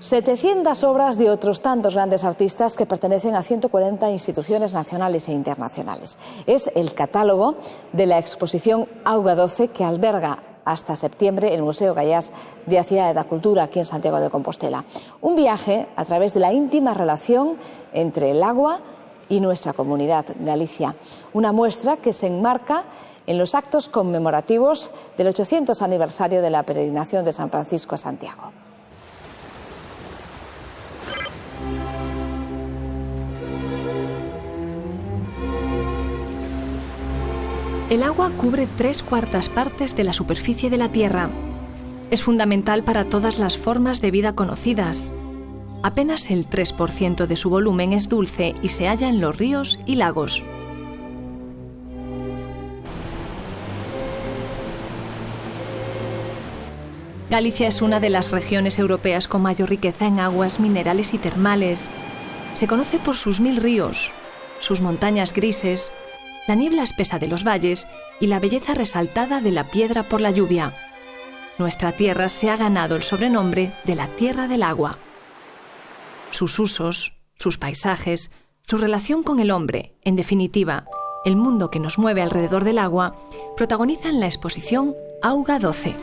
700 obras de otros tantos grandes artistas que pertenecen a 140 instituciones nacionales e internacionales. Es el catálogo de la exposición Auga 12 que alberga hasta septiembre el Museo Gallás de la Cidade da Cultura aquí en Santiago de Compostela. Un viaje a través de la íntima relación entre el agua y nuestra comunidad, Galicia. Una muestra que se enmarca en los actos conmemorativos del 800 aniversario de la peregrinación de San Francisco a Santiago. El agua cubre 3/4 partes de la superficie de la Tierra. Es fundamental para todas las formas de vida conocidas. Apenas el 3% de su volumen es dulce y se halla en los ríos y lagos. Galicia es una de las regiones europeas con mayor riqueza en aguas minerales y termales. Se conoce por sus 1000 ríos, sus montañas grises, la niebla espesa de los valles y la belleza resaltada de la piedra por la lluvia. Nuestra tierra se ha ganado el sobrenombre de la Tierra del Agua. Sus usos, sus paisajes, su relación con el hombre, en definitiva, el mundo que nos mueve alrededor del agua, protagonizan la exposición Auga 12.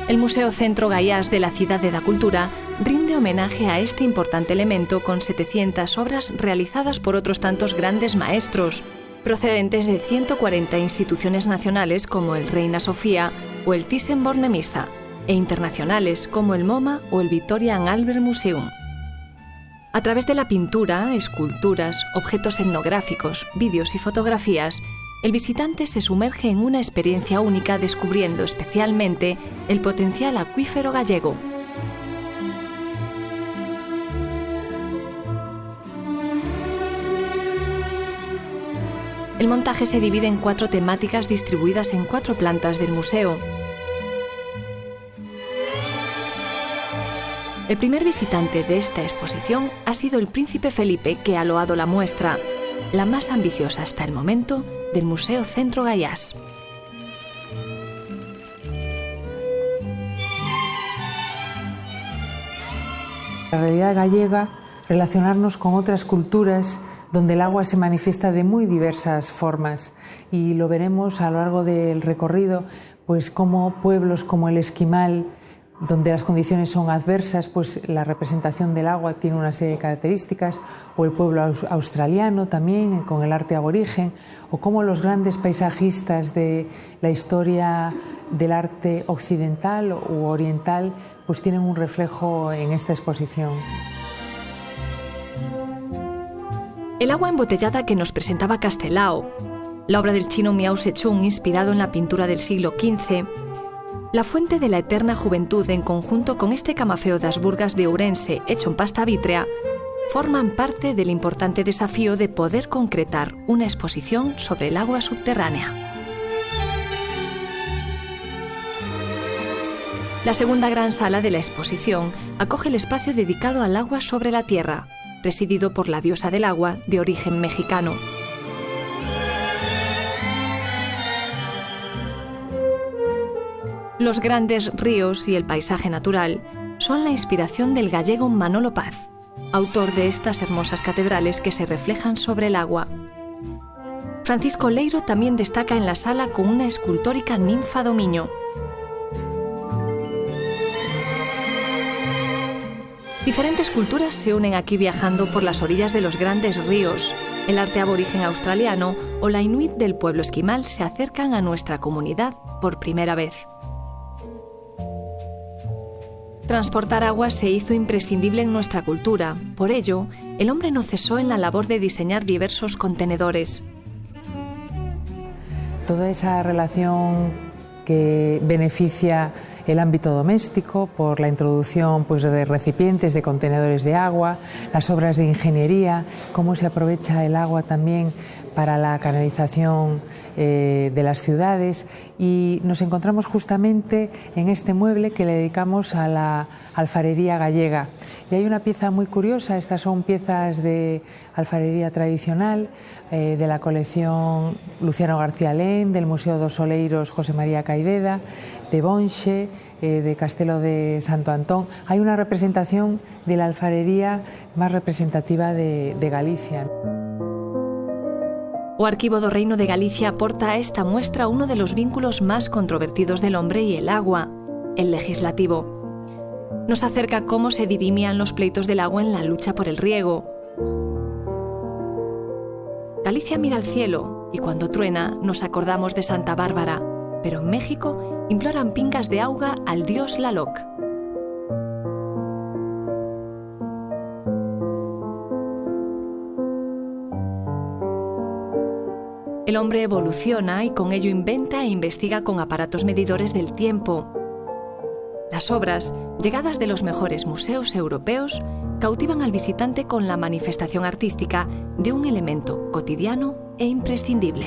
El Museo Centro Gallás de la Cidade da Cultura rinde homenaje a este importante elemento con 700 obras realizadas por otros tantos grandes maestros, procedentes de 140 instituciones nacionales como el Reina Sofía o el Thyssen-Bornemisza, e internacionales como el MoMA o el Victoria and Albert Museum. A través de la pintura, esculturas, objetos etnográficos, vídeos y fotografías, el visitante se sumerge en una experiencia única descubriendo especialmente el potencial acuífero gallego. El montaje se divide en 4 temáticas distribuidas en 4 plantas del museo. El primer visitante de esta exposición ha sido el príncipe Felipe, que ha loado la muestra, la más ambiciosa hasta el momento del Museo Centro Gallás. La realidad gallega, relacionarnos con otras culturas donde el agua se manifiesta de muy diversas formas, y lo veremos a lo largo del recorrido, pues como pueblos como el Esquimal, donde las condiciones son adversas, pues la representación del agua tiene una serie de características, o el pueblo australiano también, con el arte aborigen, o como los grandes paisajistas de la historia del arte occidental u oriental, pues tienen un reflejo en esta exposición. El agua embotellada que nos presentaba Castelao, la obra del chino Miao Zedong inspirado en la pintura del siglo XV, la fuente de la eterna juventud en conjunto con este camafeo das Burgas de Ourense hecho en pasta vítrea, forman parte del importante desafío de poder concretar una exposición sobre el agua subterránea. La segunda gran sala de la exposición acoge el espacio dedicado al agua sobre la tierra, presidido por la diosa del agua de origen mexicano. Los grandes ríos y el paisaje natural son la inspiración del gallego Manolo Paz, autor de estas hermosas catedrales que se reflejan sobre el agua. Francisco Leiro también destaca en la sala con una escultórica ninfa do Miño. Diferentes culturas se unen aquí viajando por las orillas de los grandes ríos. El arte aborigen australiano o la inuit del pueblo esquimal se acercan a nuestra comunidad por primera vez. Transportar agua se hizo imprescindible en nuestra cultura. Por ello, el hombre no cesó en la labor de diseñar diversos contenedores. Toda esa relación que beneficia el ámbito doméstico, por la introducción pues, de recipientes, de contenedores de agua, las obras de ingeniería, cómo se aprovecha el agua también para la canalización de las ciudades, y nos encontramos justamente en este mueble que le dedicamos a la alfarería gallega. Y hay una pieza muy curiosa, estas son piezas de alfarería tradicional de la colección Luciano García Lén, del Museo dos Oleiros José María Caideda, de Bonxe, de Castelo de Santo Antón. Hay una representación de la alfarería más representativa de Galicia. O Arquivo do Reino de Galicia aporta a esta muestra uno de los vínculos más controvertidos del hombre y el agua, el legislativo. Nos acerca cómo se dirimían los pleitos del agua en la lucha por el riego. Galicia mira al cielo y cuando truena nos acordamos de Santa Bárbara, pero en México imploran pingas de auga al dios Tlaloc. El hombre evoluciona y con ello inventa e investiga con aparatos medidores del tiempo. Las obras, llegadas de los mejores museos europeos, cautivan al visitante con la manifestación artística de un elemento cotidiano e imprescindible.